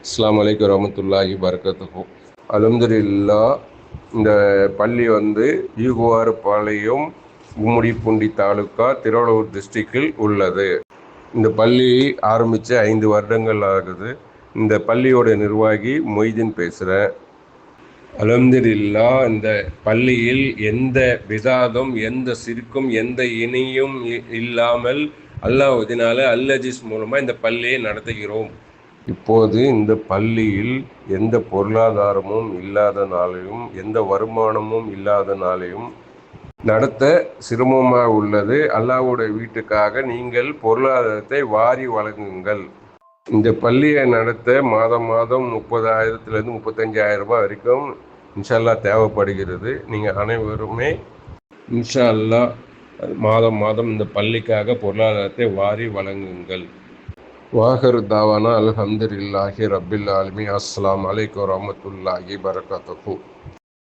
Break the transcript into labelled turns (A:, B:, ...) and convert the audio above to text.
A: அஸ்ஸலாமு அலைக்கும் வரஹ்மத்துல்லாஹி வபரகாத்துஹு. அல்ஹம்துலில்லாஹ். இந்த பள்ளி ஈகுவாறு பாளையம், கும்மிடிப்பூண்டி தாலுக்கா, திருவள்ளூர் டிஸ்ட்ரிக்டில் உள்ளது. இந்த பள்ளி ஆரம்பித்து 5 வருடங்கள் ஆகுது. இந்த பள்ளியோட நிர்வாகி மொய்தீன் பேசுகிறேன். அல்ஹம்துலில்லாஹ். இந்த பள்ளியில் எந்த விதாதும், எந்த சிறுக்கும், எந்த இணையும் இல்லாமல் அல்லாஹ்வினால அல்-அஜீஸ் மூலமாக இந்த பள்ளியை நடத்துகிறோம். இப்போது இந்த பள்ளியில் எந்த பொருளாதாரமும் இல்லாதனாலையும், எந்த வருமானமும் இல்லாதனாலையும் நடத்த சிரமமாக உள்ளது. அல்லாஹ்வுடைய வீட்டுக்காக நீங்கள் பொருளாதாரத்தை வாரி வழங்குங்கள். இந்த பள்ளியை நடத்த மாதம் 30,000 35,000 ரூபாய் வரைக்கும் இன்ஷா அல்லாஹ் தேவைப்படுகிறது. நீங்கள் அனைவருமே இன்ஷா அல்லாஹ் மாதம் இந்த பள்ளிக்காக பொருளாதாரத்தை வாரி வழங்குங்கள். வாஹிரு தாவானா அல்ஹம்துலில்லாஹி ரப்பில் ஆலமீன். அஸ்ஸலாமு அலைக்கும் வரஹ்மத்துல்லாஹி வபரகாத்துஹு.